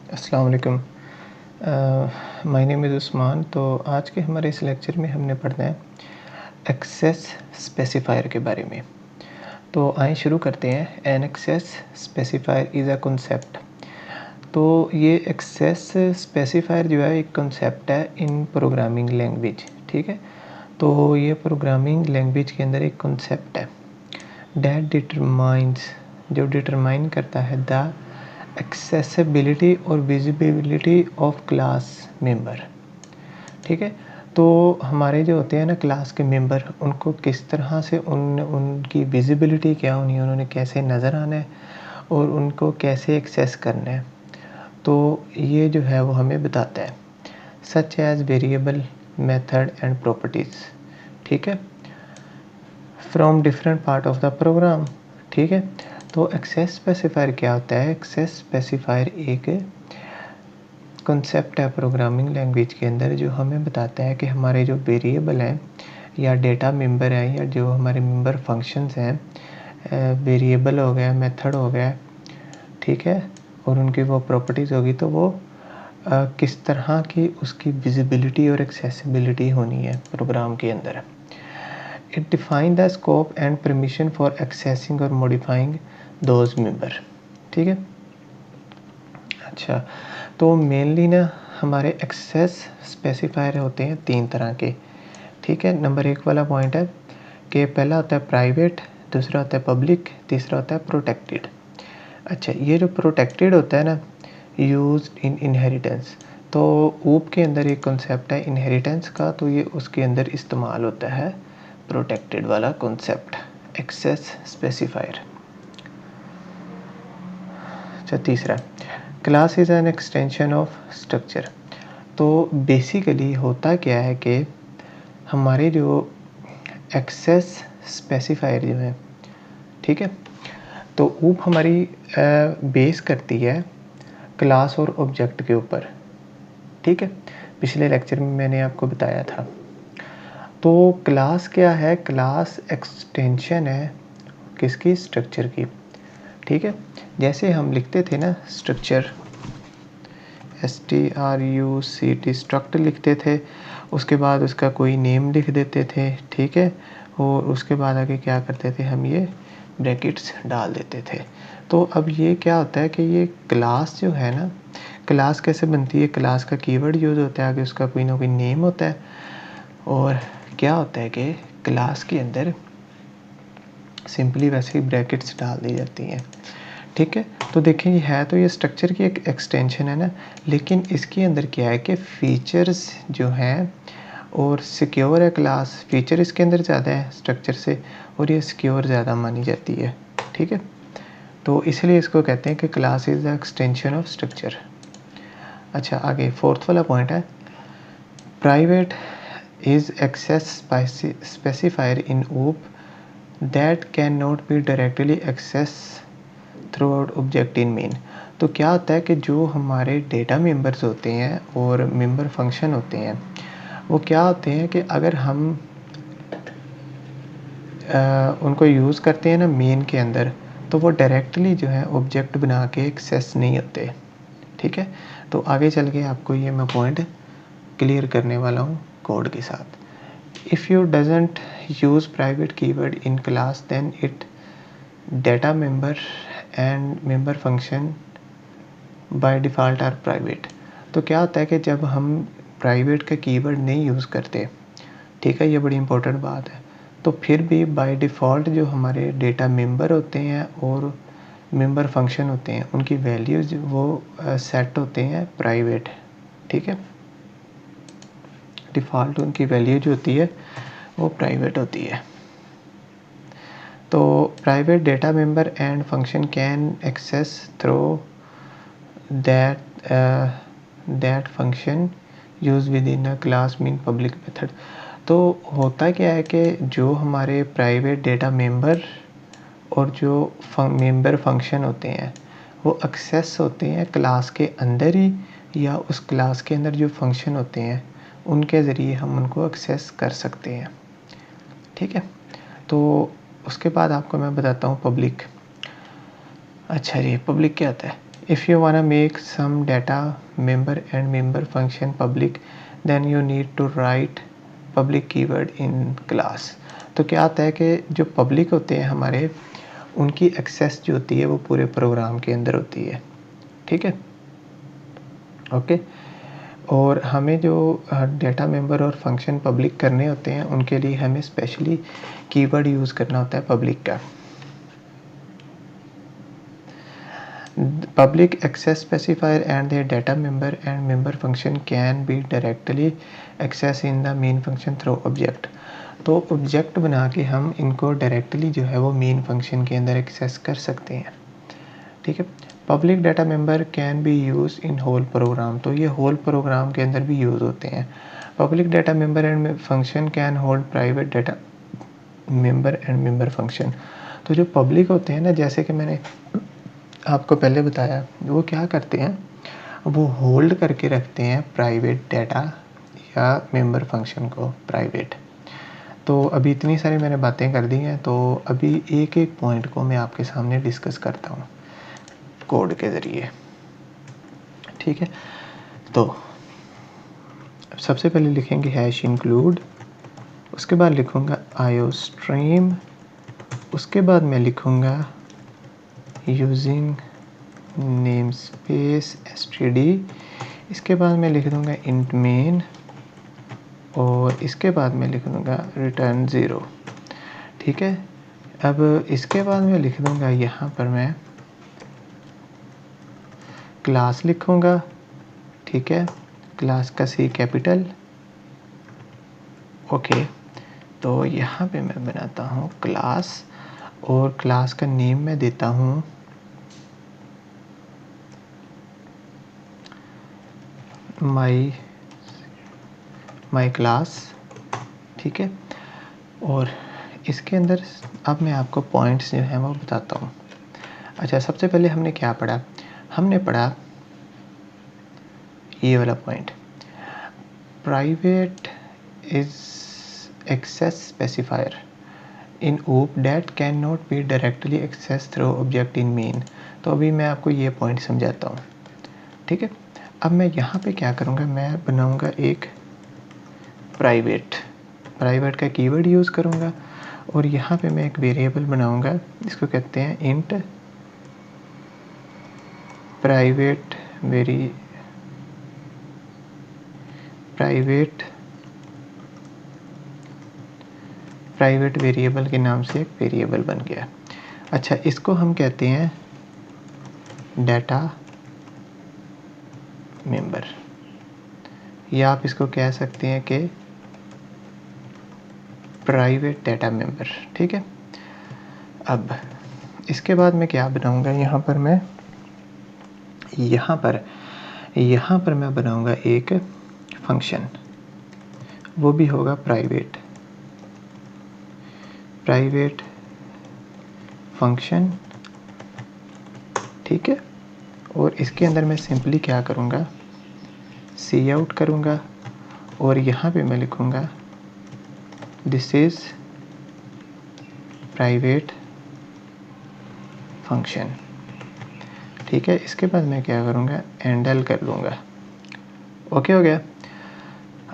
अस्सलाम वालेकुम। My name is Usman. तो आज के हमारे इस लेक्चर में हमने पढ़ना है एक्सेस स्पेसिफायर के बारे में। तो आइए शुरू करते हैं। An access specifier is a concept. तो ये एक्सेस स्पेसिफायर जो है एक कॉन्सेप्ट है इन प्रोग्रामिंग लैंग्वेज, ठीक है। तो ये प्रोग्रामिंग लैंग्वेज के अंदर एक कॉन्सेप्ट है दैट डिटरमाइंस, जो डिटरमाइन करता है द एक्सेसिबिलिटी और विजिबिलिटी ऑफ क्लास मेंबर, ठीक है। तो हमारे जो होते हैं ना क्लास के मेंबर, उनको किस तरह से उनकी विजिबिलिटी क्या होनी है, उन्होंने कैसे नज़र आना है और उनको कैसे एक्सेस करना है, तो ये जो है वो हमें बताता है। Such as variable, method and properties, ठीक है, from different part of the program, ठीक है। तो एक्सेस स्पेसिफायर क्या होता है? एक्सेस स्पेसिफायर एक कॉन्सेप्ट है प्रोग्रामिंग लैंग्वेज के अंदर जो हमें बताता है कि हमारे जो वेरिएबल हैं या डेटा मेंबर हैं या जो हमारे मेंबर फंक्शंस हैं, वेरिएबल हो गया, मेथड हो गया, ठीक है, और उनकी वो प्रॉपर्टीज़ होगी, तो वो किस तरह की उसकी विजिबिलिटी और एक्सेसिबिलिटी होनी है प्रोग्राम के अंदर। It define the scope and permission for accessing और मॉडिफाइंग दोज मेंबर, ठीक है। अच्छा, तो मेनली ना हमारे एक्सेस स्पेसिफायर होते हैं 3 तरह के, ठीक है। नंबर 1 वाला पॉइंट है कि पहला होता है प्राइवेट, दूसरा होता है पब्लिक, तीसरा होता है प्रोटेक्टेड। अच्छा, ये जो प्रोटेक्टेड होता है ना, यूज्ड इन इनहेरिटेंस, तो ऊप के अंदर एक कॉन्सेप्ट है इनहेरिटेंस का, तो ये उसके अंदर इस्तेमाल होता है प्रोटेक्टेड वाला कॉन्सेप्ट एक्सेस स्पेसिफायर। अच्छा, तीसरा class is an extension of structure. तो बेसिकली होता क्या है कि हमारे जो एक्सेस स्पेसिफायर जो है, ठीक है, तो ऊप हमारी बेस करती है क्लास और ऑब्जेक्ट के ऊपर, ठीक है। पिछले लेक्चर में मैंने आपको बताया था। तो क्लास क्या है? क्लास एक्सटेंशन है किसकी? स्ट्रक्चर की, ठीक है। जैसे हम लिखते थे ना स्ट्रक्चर, STRUCT, स्ट्रक्ट लिखते थे, उसके बाद उसका कोई नेम लिख देते थे, ठीक है, और उसके बाद आगे क्या करते थे हम, ये ब्रैकेट्स डाल देते थे। तो अब ये क्या होता है कि ये क्लास जो है ना, क्लास कैसे बनती है? क्लास का कीवर्ड यूज़ होता है, आगे उसका कोई ना कोई नेम होता है, और क्या होता है कि क्लास के अंदर सिंपली वैसे ही ब्रैकेट्स डाल दी जाती हैं, ठीक है। तो देखें, ये है तो ये स्ट्रक्चर की एक एक्सटेंशन है ना, लेकिन इसके अंदर क्या है कि फ़ीचर्स जो हैं और सिक्योर है क्लास, फ़ीचर इसके अंदर ज़्यादा है स्ट्रक्चर से, और ये सिक्योर ज़्यादा मानी जाती है, ठीक है। तो इसलिए इसको कहते हैं कि class is the extension of structure. अच्छा, आगे फोर्थ वाला पॉइंट है private is access specifier in OOP that can not be directly access through out object in main. तो क्या होता है कि जो हमारे डेटा मेंबर्स होते हैं और मेंबर फंक्शन होते हैं, वो क्या होते हैं कि अगर हम उनको यूज़ करते हैं ना मेन के अंदर, तो वो डायरेक्टली जो है ऑब्जेक्ट बना के एक्सेस नहीं होते, ठीक है। तो आगे चल के आपको ये मैं पॉइंट क्लियर करने वाला हूँ कोड के साथ। If you doesn't use private keyword in class then it data member and member function by default are private. तो क्या होता है कि जब हम प्राइवेट का कीवर्ड नहीं यूज़ करते, ठीक है, ये बड़ी इंपॉर्टेंट बात है, तो फिर भी बाय डिफ़ॉल्ट जो हमारे डेटा मेंबर होते हैं और मेंबर फंक्शन होते हैं, उनकी वैल्यूज़ वो सेट होते हैं प्राइवेट, ठीक है। डिफ़ॉल्ट उनकी वैल्यू जो होती है वो प्राइवेट होती है। तो private data member and function can access through that function use within a class mean public method. तो होता क्या है कि जो हमारे प्राइवेट डेटा मेंबर और जो मेंबर फंक्शन होते हैं वो एक्सेस होते हैं क्लास के अंदर ही, या उस क्लास के अंदर जो फंक्शन होते हैं उनके ज़रिए हम उनको एक्सेस कर सकते हैं, ठीक है। तो उसके बाद आपको मैं बताता हूँ पब्लिक। अच्छा जी, पब्लिक क्या होता है? If you wanna make some data member and member function public, then you need to write public keyword in class. तो क्या आता है कि जो public होते हैं हमारे, उनकी एक्सेस जो होती है वो पूरे प्रोग्राम के अंदर होती है, ठीक है, ओके। और हमें जो डेटा मेंबर और फंक्शन पब्लिक करने होते हैं उनके लिए हमें स्पेशली कीवर्ड यूज़ करना होता है पब्लिक का। Public access specifier and their data member and member function can be directly accessed in the main function through object। तो ऑब्जेक्ट बना के हम इनको डायरेक्टली जो है वो मेन फंक्शन के अंदर एक्सेस कर सकते हैं, ठीक है। Public data member can be use in whole program, तो ये होल प्रोग्राम के अंदर भी यूज़ होते हैं। Public data member and function can hold private data member and member function. तो जो पब्लिक होते हैं ना, जैसे कि मैंने आपको पहले बताया, वो क्या करते हैं, वो होल्ड करके रखते हैं प्राइवेट डाटा या मेंबर फंक्शन को प्राइवेट। तो अभी इतनी सारी मैंने बातें कर दी हैं, तो अभी एक एक पॉइंट को मैं आपके सामने डिस्कस करता हूँ कोड के ज़रिए, ठीक है। तो सबसे पहले लिखेंगे हैश इंक्लूड, उसके बाद लिखूँगा आईओ स्ट्रीम, उसके बाद मैं लिखूँगा यूजिंग नेम स्पेस std, इसके बाद मैं लिख दूँगा इंट मेन, और इसके बाद मैं लिख दूँगा रिटर्न 0, ठीक है। अब इसके बाद मैं लिख दूँगा यहाँ पर मैं क्लास लिखूँगा, ठीक है, क्लास का C कैपिटल, ओके। तो यहाँ पे मैं बनाता हूँ क्लास, और क्लास का नेम मैं देता हूँ माई क्लास, ठीक है। और इसके अंदर अब मैं आपको पॉइंट्स जो हैं वो बताता हूँ। अच्छा, सबसे पहले हमने क्या पढ़ा, हमने पढ़ा ये वाला point, private is access specifier in OOP that cannot be directly accessed through object in main। तो अभी मैं आपको ये पॉइंट समझाता हूँ, ठीक है। अब मैं यहाँ पे क्या करूँगा, मैं बनाऊँगा एक प्राइवेट का कीवर्ड यूज़ करूँगा, और यहाँ पे मैं एक वेरिएबल बनाऊँगा, इसको कहते हैं इंट प्राइवेट वेरिएबल के नाम से एक वेरिएबल बन गया। अच्छा, इसको हम कहते हैं डाटा मेंबर, या आप इसको कह सकते हैं कि प्राइवेट डाटा मेंबर, ठीक है। अब इसके बाद मैं क्या बनाऊंगा, यहाँ पर मैं बनाऊंगा एक फंक्शन, वो भी होगा प्राइवेट फंक्शन, ठीक है। और इसके अंदर मैं सिंपली क्या करूँगा, सी आउट करूँगा, और यहाँ पे मैं लिखूँगा दिस इज़ प्राइवेट फंक्शन, ठीक है। इसके बाद मैं क्या करूँगा, एंडल कर दूँगा, ओके हो गया।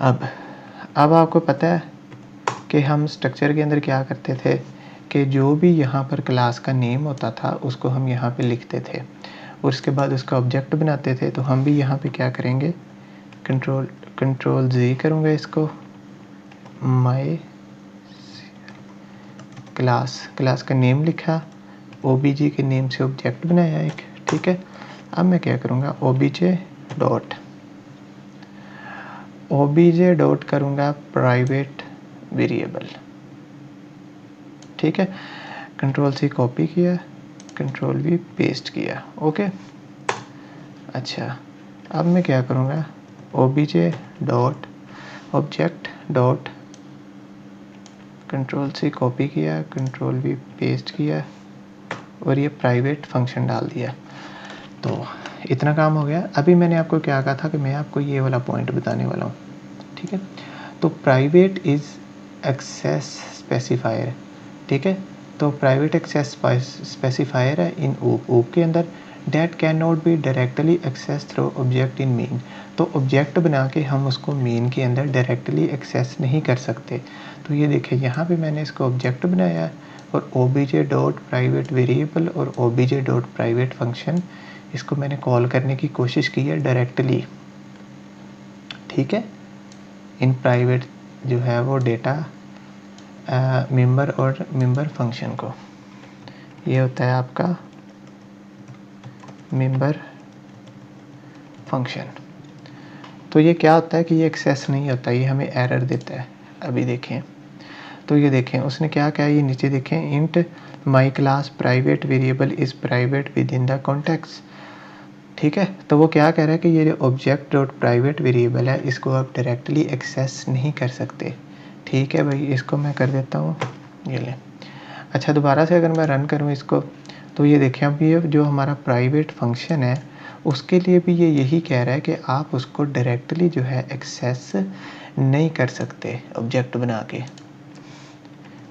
अब आपको पता है कि हम स्ट्रक्चर के अंदर क्या करते थे कि जो भी यहाँ पर क्लास का नेम होता था उसको हम यहाँ पे लिखते थे, और उसके बाद उसका ऑब्जेक्ट बनाते थे। तो हम भी यहाँ पे क्या करेंगे, कंट्रोल Z करूँगा, इसको माई क्लास का नेम लिखा, OBJ के नेम से ऑब्जेक्ट बनाया एक, ठीक है। अब मैं क्या करूँगा, OBJ डॉट करूँगा प्राइवेट वेरिएबल, ठीक है। कंट्रोल C कॉपी किया, कंट्रोल V पेस्ट किया, ओके। अच्छा, अब मैं क्या करूँगा, OBJ dot object dot, control C copy किया, कंट्रोल V पेस्ट किया, और ये प्राइवेट फंक्शन डाल दिया। तो इतना काम हो गया। अभी मैंने आपको क्या कहा था कि मैं आपको ये वाला पॉइंट बताने वाला हूँ, ठीक है। तो प्राइवेट इज़ एक्सेस स्पेसिफायर, ठीक है। तो प्राइवेट एक्सेस स्पेसिफायर है इन OOP के अंदर that can not be directly access through object in main. तो ऑब्जेक्ट बना के हम उसको मेन के अंदर डायरेक्टली एक्सेस नहीं कर सकते। तो ये देखिए यहाँ पे मैंने इसको ऑब्जेक्ट बनाया और obj डॉट प्राइवेट वेरिएबल और obj डॉट प्राइवेट फंक्शन, इसको मैंने कॉल करने की कोशिश की है डायरेक्टली, ठीक है, इन प्राइवेट जो है वो डेटा मेंबर और मेंबर फंक्शन को। ये होता है आपका मेंबर फंक्शन। तो ये क्या होता है कि ये एक्सेस नहीं होता, ये हमें एरर देता है। अभी देखें तो ये देखें उसने क्या कहा, ये नीचे देखें, int my class private variable is private with in the context, ठीक है। तो वो क्या कह रहा है कि ये जो ऑब्जेक्ट डॉट प्राइवेट वेरिएबल है इसको आप डायरेक्टली एक्सेस नहीं कर सकते, ठीक है भाई। इसको मैं कर देता हूँ, ये ले। अच्छा दोबारा से अगर मैं रन करूँ इसको, तो ये देखें अब ये जो हमारा प्राइवेट फंक्शन है उसके लिए भी ये यही कह रहा है कि आप उसको डायरेक्टली जो है एक्सेस नहीं कर सकते ऑब्जेक्ट बना के,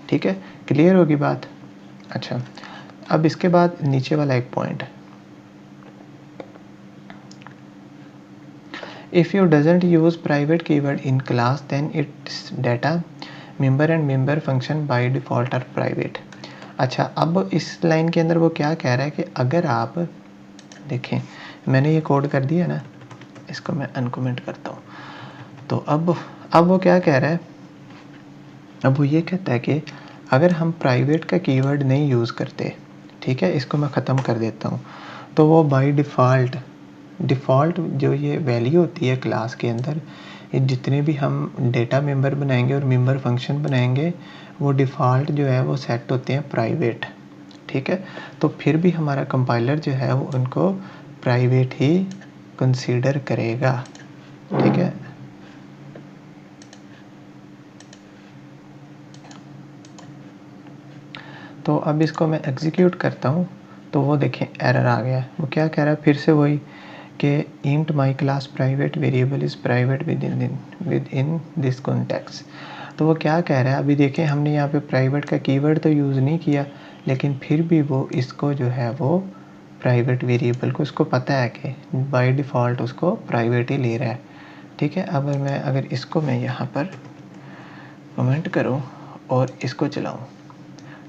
ठीक है। क्लियर होगी बात। अच्छा अब इसके बाद नीचे वाला एक point, if you doesn't use private keyword in class then its data member and member function by default are private. अच्छा अब इस लाइन के अंदर वो क्या कह रहा है कि अगर आप देखें, मैंने ये कोड कर दिया ना, इसको मैं अनकमेंट करता हूँ। तो अब वो क्या कह रहा है, अब वो ये कहता है कि अगर हम प्राइवेट का कीवर्ड नहीं यूज़ करते, ठीक है, इसको मैं ख़त्म कर देता हूँ, तो वो बाय डिफ़ॉल्ट जो ये वैल्यू होती है क्लास के अंदर, ये जितने भी हम डेटा मेंबर बनाएंगे और मेंबर फंक्शन बनाएंगे वो डिफ़ॉल्ट जो है वो सेट होते हैं प्राइवेट, ठीक है। तो फिर भी हमारा कंपाइलर जो है वो उनको प्राइवेट ही कंसीडर करेगा, ठीक है। तो अब इसको मैं एग्जीक्यूट करता हूँ, तो वो देखें एरर आ गया। वो क्या कह रहा है, फिर से वही कि int my class private variable is private with in this context. तो वो क्या कह रहा है, अभी देखें हमने यहाँ पे प्राइवेट का कीवर्ड तो यूज़ नहीं किया, लेकिन फिर भी वो इसको जो है वो प्राइवेट वेरिएबल को, उसको पता है कि बाय डिफ़ॉल्ट उसको प्राइवेट ही ले रहा है, ठीक है। अब मैं अगर इसको मैं यहाँ पर कमेंट करूँ और इसको चलाऊँ,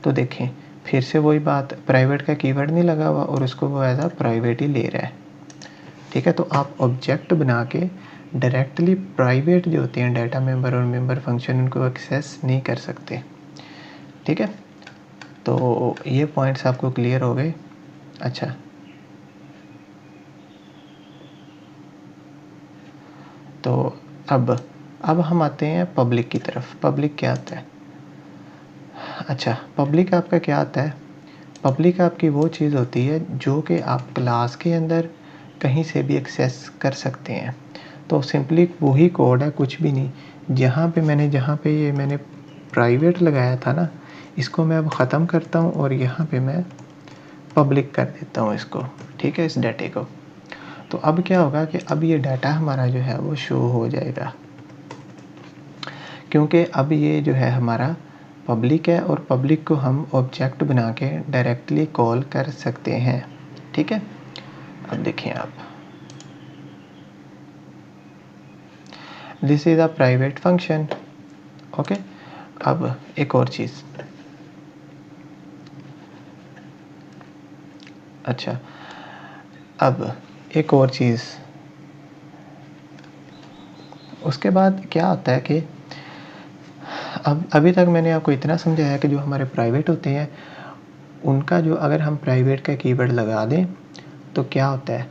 तो देखें फिर से वही बात, प्राइवेट का कीवर्ड नहीं लगा हुआ और उसको वो एज आ प्राइवेट ही ले रहा है, ठीक है। तो आप ऑब्जेक्ट बना के डायरेक्टली प्राइवेट जो होते हैं डाटा मेंबर और मेंबर फंक्शन, उनको एक्सेस नहीं कर सकते, ठीक है। तो ये पॉइंट्स आपको क्लियर हो गए। अच्छा तो अब हम आते हैं पब्लिक की तरफ। पब्लिक क्या आता है? अच्छा पब्लिक आपका क्या आता है? पब्लिक आपकी वो चीज़ होती है जो कि आप क्लास के अंदर कहीं से भी एक्सेस कर सकते हैं। तो सिंपली वही कोड है, कुछ भी नहीं। जहाँ पे ये मैंने प्राइवेट लगाया था ना, इसको मैं अब ख़त्म करता हूँ और यहाँ पे मैं पब्लिक कर देता हूँ इसको, ठीक है, इस डाटे को। तो अब क्या होगा कि अब ये डाटा हमारा जो है वो शो हो जाएगा, क्योंकि अब ये जो है हमारा पब्लिक है और पब्लिक को हम ऑब्जेक्ट बना के डायरेक्टली कॉल कर सकते हैं, ठीक है। अब देखिए आप, this is a private function, okay. अब एक और चीज़, अच्छा अब एक और चीज़, उसके बाद क्या होता है कि अब अभी तक मैंने आपको इतना समझाया कि जो हमारे प्राइवेट होते हैं उनका जो, अगर हम प्राइवेट का कीवर्ड लगा दें तो क्या होता है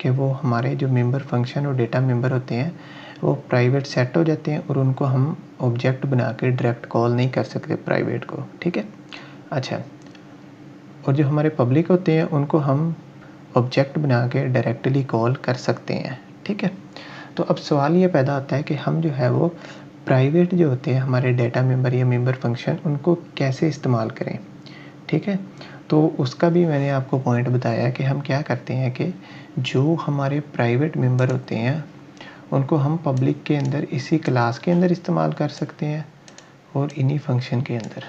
कि वो हमारे जो मेंबर फंक्शन और डेटा मेंबर होते हैं वो प्राइवेट सेट हो जाते हैं और उनको हम ऑब्जेक्ट बना के डायरेक्ट कॉल नहीं कर सकते प्राइवेट को, ठीक है। अच्छा और जो हमारे पब्लिक होते हैं उनको हम ऑब्जेक्ट बना के डायरेक्टली कॉल कर सकते हैं, ठीक है। तो अब सवाल ये पैदा होता है कि हम जो है वो प्राइवेट जो होते हैं हमारे डेटा मेंबर या मेंबर फंक्शन, उनको कैसे इस्तेमाल करें, ठीक है। तो उसका भी मैंने आपको पॉइंट बताया कि हम क्या करते हैं कि जो हमारे प्राइवेट मेंबर होते हैं उनको हम पब्लिक के अंदर, इसी क्लास के अंदर इस्तेमाल कर सकते हैं और इन्हीं फंक्शन के अंदर,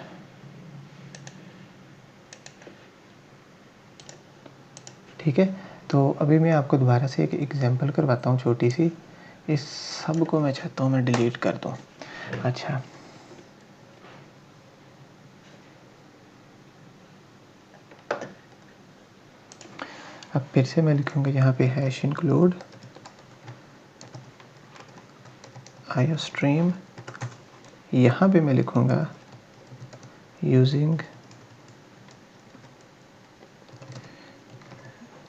ठीक है। तो अभी मैं आपको दोबारा से एक एग्जांपल करवाता हूँ छोटी सी। इस सब को मैं चाहता हूँ मैं डिलीट कर दूँ। अच्छा, अब फिर से मैं लिखूँगा यहाँ पे हैश इंक्लूड आईओस्ट्रीम। यहाँ पे मैं लिखूँगा यूजिंग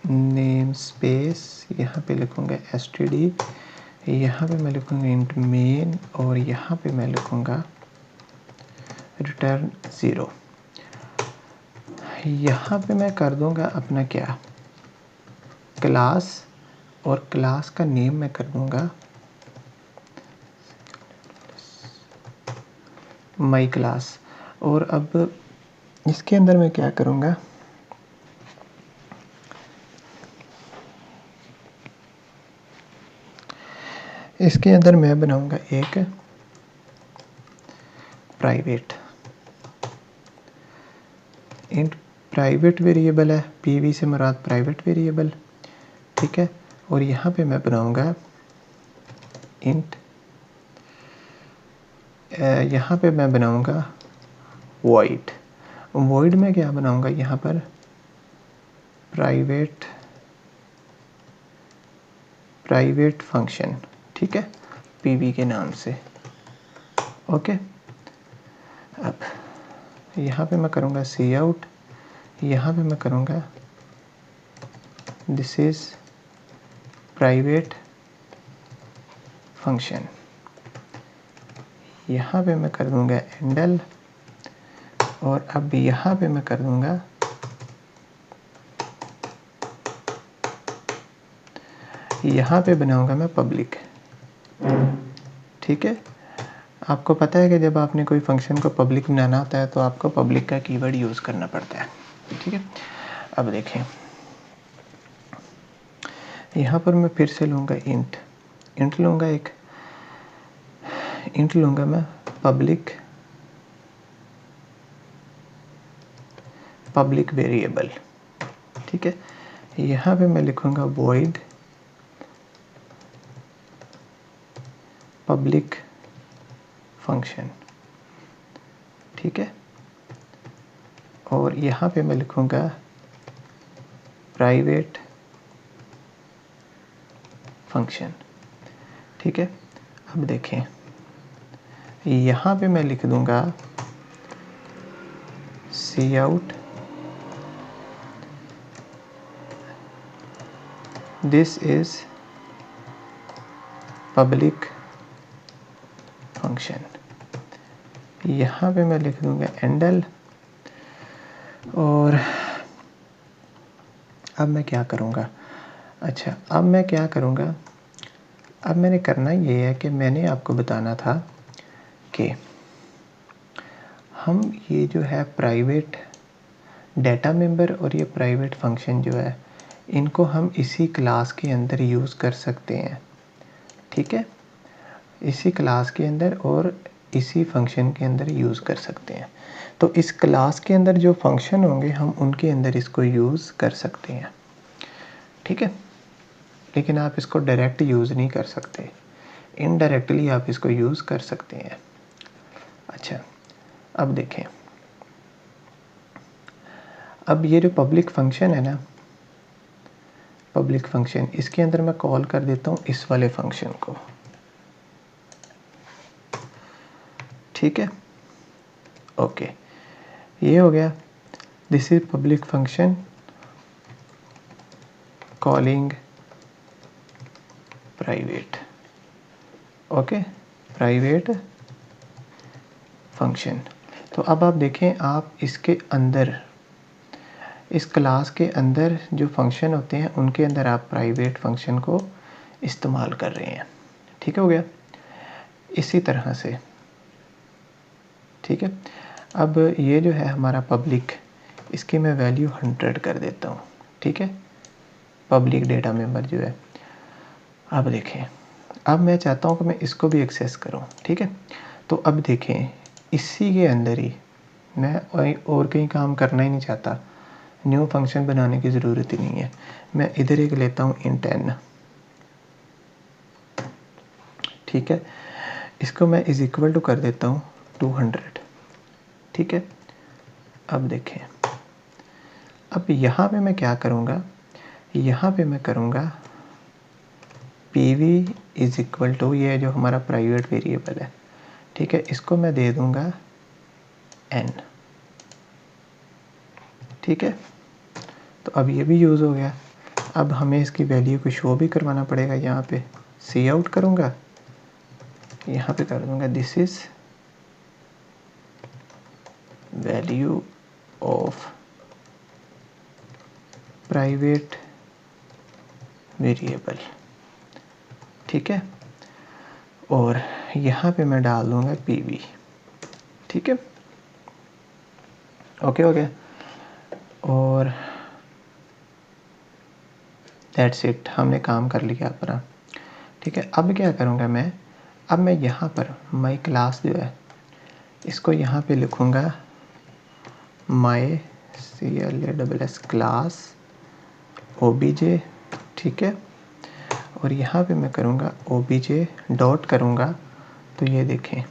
नेम स्पेस, यहाँ पे लिखूँगा std, यहाँ पे मैं लिखूँगा इंट मेन और यहाँ पे मैं लिखूँगा रिटर्न 0। यहाँ पे मैं कर दूँगा अपना क्या, क्लास, और क्लास का नेम मैं कर दूँगा माई क्लास। और अब इसके अंदर मैं क्या करूँगा, इसके अंदर मैं बनाऊँगा एक प्राइवेट इंट, प्राइवेट वेरिएबल है, पीवी से मुराद प्राइवेट वेरिएबल, ठीक है। और यहाँ पे मैं बनाऊँगा इंट, यहाँ पे मैं बनाऊँगा वॉइड। वॉइड में क्या बनाऊँगा, यहाँ पर प्राइवेट फंक्शन, ठीक है, पीवी के नाम से। ओके, अब यहाँ पे मैं करूँगा सी आउट, यहाँ पे मैं करूँगा दिस इज़ प्राइवेट फंक्शन, यहाँ पे मैं कर दूँगा एंडल, और अब यहाँ पे मैं कर दूँगा यहाँ पे बनाऊँगा मैं पब्लिक, ठीक है। आपको पता है कि जब आपने कोई फंक्शन को पब्लिक बनाना होता है तो आपको पब्लिक का कीवर्ड यूज़ करना पड़ता है, ठीक है। अब देखें, यहाँ पर मैं फिर से लूँगा इंट लूँगा, एक इंट लूँगा मैं पब्लिक वेरिएबल, ठीक है। यहाँ पे मैं लिखूँगा वॉइड पब्लिक फंक्शन, ठीक है। और यहाँ पे मैं लिखूँगा प्राइवेट फंक्शन, ठीक है। अब देखें, यहाँ पे मैं लिख दूँगा see out this is public function, यहाँ पे मैं लिख दूँगा एंडल। और अब मैं क्या करूँगा, अच्छा अब मैं क्या करूँगा, अब मैंने करना ये है कि मैंने आपको बताना था कि हम ये जो है प्राइवेट डेटा मेंबर और ये प्राइवेट फंक्शन जो है इनको हम इसी क्लास के अंदर यूज़ कर सकते हैं, ठीक है। इसी क्लास के अंदर और इसी फंक्शन के अंदर यूज़ कर सकते हैं। तो इस क्लास के अंदर जो फंक्शन होंगे हम उनके अंदर इसको यूज़ कर सकते हैं, ठीक है। लेकिन आप इसको डायरेक्ट यूज़ नहीं कर सकते, इनडायरेक्टली आप इसको यूज़ कर सकते हैं। अच्छा, अब देखें, अब ये जो पब्लिक फंक्शन है ना, पब्लिक फंक्शन, इसके अंदर मैं कॉल कर देता हूँ इस वाले फंक्शन को, ठीक है। ओके, ये हो गया, this is public function calling private, okay, private function. तो अब आप देखें, आप इसके अंदर, इस क्लास के अंदर जो फंक्शन होते हैं उनके अंदर आप प्राइवेट फंक्शन को इस्तेमाल कर रहे हैं, ठीक हो गया। इसी तरह से, ठीक है। अब ये जो है हमारा पब्लिक, इसकी मैं वैल्यू 100 कर देता हूँ, ठीक है, पब्लिक डेटा मेंबर जो है। अब देखें, अब मैं चाहता हूँ कि मैं इसको भी एक्सेस करूँ, ठीक है। तो अब देखें, इसी के अंदर ही मैं और कहीं काम करना ही नहीं चाहता, न्यू फंक्शन बनाने की ज़रूरत ही नहीं है। मैं इधर एक लेता हूँ int n, ठीक है, इसको मैं इज़ इक्वल टू कर देता हूँ 200, ठीक है। अब देखें, अब यहाँ पे मैं क्या करूँगा, यहाँ पे मैं करूँगा pv इज़ इक्वल टू, ये जो हमारा प्राइवेट वेरिएबल है, ठीक है, इसको मैं दे दूँगा n, ठीक है। तो अब ये भी यूज़ हो गया। अब हमें इसकी वैल्यू को शो भी करवाना पड़ेगा। यहाँ पे सी आउट करूँगा, यहाँ पे कर दूँगा this is value of private variable, ठीक है, और यहाँ पे मैं डाल दूँगा pv, ठीक है, ओके हो गया। और दैट्स इट, हमने काम कर लिया अपना, ठीक है। अब क्या करूँगा मैं, अब मैं यहाँ पर माई क्लास जो है इसको यहाँ पे लिखूँगा माई CLASS क्लास OBJ, ठीक है, और यहाँ पे मैं करूँगा OBJ डॉट करूँगा। तो ये देखें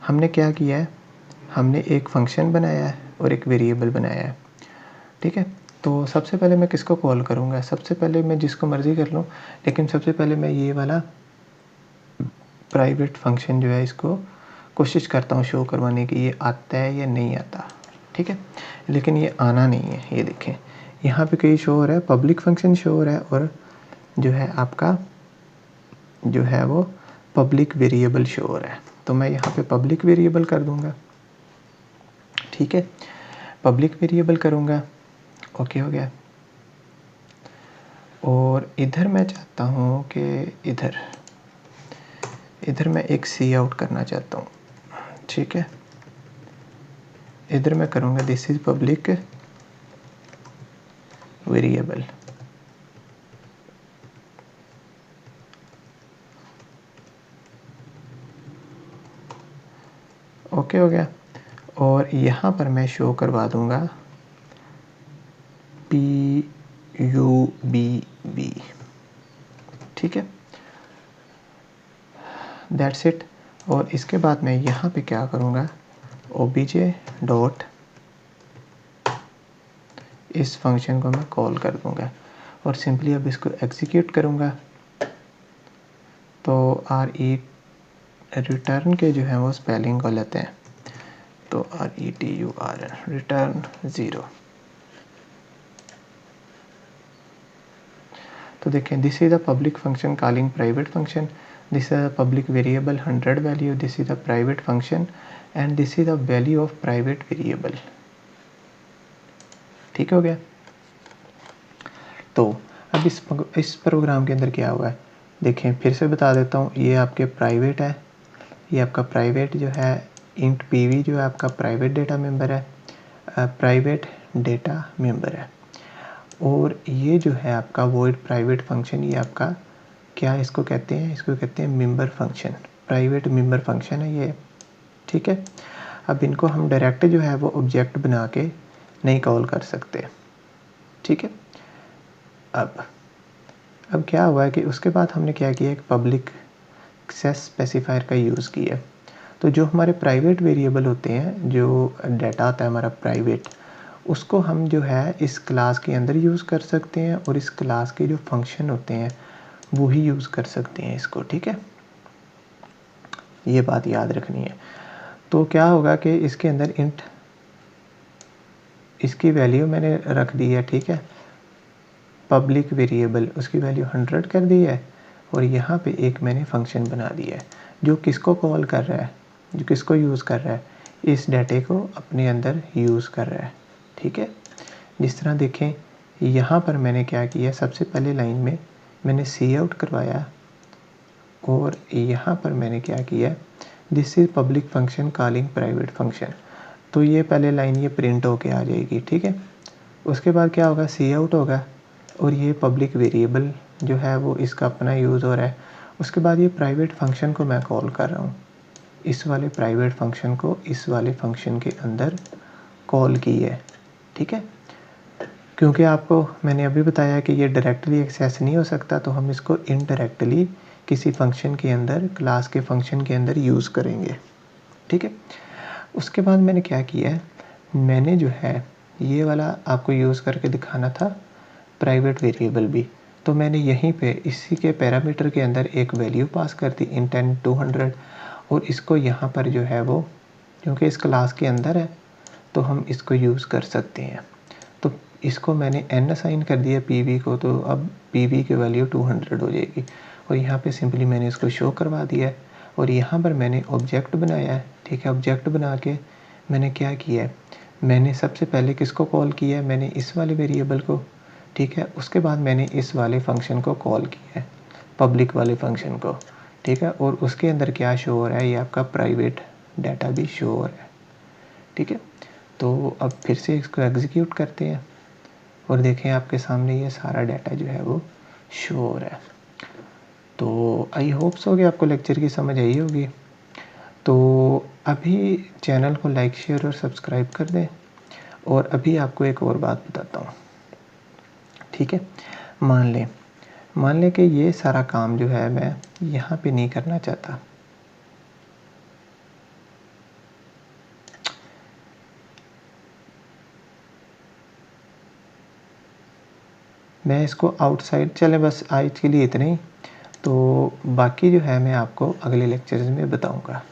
हमने क्या किया है, हमने एक फंक्शन बनाया है और एक वेरिएबल बनाया है, ठीक है। तो सबसे पहले मैं किसको कॉल करूँगा, सबसे पहले मैं जिसको मर्ज़ी कर लूँ, लेकिन सबसे पहले मैं ये वाला प्राइवेट फंक्शन जो है इसको कोशिश करता हूँ शो करवाने की, ये आता है या नहीं आता, ठीक है। लेकिन ये आना नहीं है, ये देखें यहाँ पे कहीं शो हो रहा है पब्लिक फंक्शन शो हो रहा है, और जो है आपका जो है वो पब्लिक वेरिएबल शो हो रहा है। तो मैं यहाँ पे पब्लिक वेरिएबल कर दूँगा, ठीक है, पब्लिक वेरिएबल करूँगा, ओके हो गया। और इधर मैं चाहता हूँ कि इधर मैं एक सी आउट करना चाहता हूँ, ठीक है। इधर मैं करूँगा this is public variable, okay हो गया। और यहाँ पर मैं शो करवा दूँगा PUBB, ठीक है, दैट्स इट। और इसके बाद मैं यहाँ पे क्या करूँगा, OBJ डॉट इस फंक्शन को मैं कॉल कर दूँगा और सिंपली अब इसको एग्जीक्यूट करूँगा। तो रिटर्न के जो है वो स्पेलिंग गलत हैं, तो RETURN रिटर्न 0। तो देखें this is a public function calling private function, this is a public variable 100 value, this is a private function and this is a value of private variable, ठीक हो गया। तो अब इस प्रोग्राम के अंदर क्या हुआ है देखें, फिर से बता देता हूँ, ये आपके प्राइवेट है, ये आपका प्राइवेट जो है इंट pv जो है आपका प्राइवेट डेटा मेंबर है, प्राइवेट डेटा मेंबर है। और ये जो है आपका वॉइड प्राइवेट फंक्शन, ये आपका क्या इसको कहते हैं, इसको कहते हैं member function, private member function है ये, ठीक है। अब इनको हम डायरेक्ट जो है वो ऑब्जेक्ट बना के नहीं कॉल कर सकते, ठीक है। अब क्या हुआ है कि उसके बाद हमने क्या किया, एक पब्लिक एक्सेस स्पेसिफायर का यूज़ किया। तो जो हमारे प्राइवेट वेरिएबल होते हैं, जो डाटा आता है हमारा प्राइवेट, उसको हम जो है इस क्लास के अंदर यूज़ कर सकते हैं और इस क्लास के जो फंक्शन होते हैं वो ही यूज़ कर सकते हैं इसको, ठीक है, ये बात याद रखनी है। तो क्या होगा कि इसके अंदर इंट, इसकी वैल्यू मैंने रख दी है, ठीक है, पब्लिक वेरिएबल, उसकी वैल्यू 100 कर दी है, और यहाँ पे एक मैंने फंक्शन बना दिया है जो किसको कॉल कर रहा है, जो किसको यूज़ कर रहा है, इस डाटे को अपने अंदर यूज़ कर रहा है, ठीक है। जिस तरह देखें यहाँ पर मैंने क्या किया, सबसे पहले लाइन में मैंने सी आउट करवाया और यहाँ पर मैंने क्या किया, this is public function calling private function. तो ये पहले लाइन ये प्रिंट होके आ जाएगी, ठीक है। उसके बाद क्या होगा, सी आउट होगा और ये पब्लिक वेरिएबल जो है वो इसका अपना यूज़ हो रहा है। उसके बाद ये प्राइवेट फंक्शन को मैं कॉल कर रहा हूँ, इस वाले प्राइवेट फंक्शन को इस वाले फंक्शन के अंदर कॉल की है, ठीक है। क्योंकि आपको मैंने अभी बताया कि ये डायरेक्टली एक्सेस नहीं हो सकता, तो हम इसको इनडायरेक्टली किसी फंक्शन के अंदर, क्लास के फंक्शन के अंदर यूज़ करेंगे, ठीक है। उसके बाद मैंने क्या किया है, मैंने जो है ये वाला आपको यूज़ करके दिखाना था प्राइवेट वेरिएबल भी, तो मैंने यहीं पे इसी के पैरामीटर के अंदर एक वैल्यू पास कर दी इंटेंट 200, और इसको यहाँ पर जो है वो, क्योंकि इस क्लास के अंदर है तो हम इसको यूज़ कर सकते हैं। तो इसको मैंने n असाइन कर दिया pv को, तो अब pv की वैल्यू 200 हो जाएगी, और यहाँ पे सिंपली मैंने इसको शो करवा दिया है। और यहाँ पर मैंने ऑब्जेक्ट बनाया है, ठीक है। ऑब्जेक्ट बना के मैंने क्या किया है, मैंने सबसे पहले किसको कॉल किया है, मैंने इस वाले वेरिएबल को, ठीक है। उसके बाद मैंने इस वाले फंक्शन को कॉल किया है, पब्लिक वाले फंक्शन को, ठीक है। और उसके अंदर क्या शो हो रहा है, ये आपका प्राइवेट डाटा भी शो हो रहा है, ठीक है। तो अब फिर से इसको एग्जीक्यूट करते हैं और देखें आपके सामने ये सारा डाटा जो है वो शो हो रहा है। तो आई होप सो कि आपको लेक्चर की समझ आई होगी। तो अभी चैनल को लाइक, शेयर और सब्सक्राइब कर दें। और अभी आपको एक और बात बताता हूँ, ठीक है। मान लें कि ये सारा काम जो है मैं यहाँ पे नहीं करना चाहता, मैं इसको आउटसाइड, चले बस आज के लिए इतना ही, तो बाकी जो है मैं आपको अगले लेक्चर्स में बताऊंगा।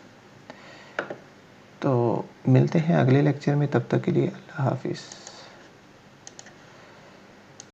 तो मिलते हैं अगले लेक्चर में, तब तक के लिए अल्लाह हाफिज़।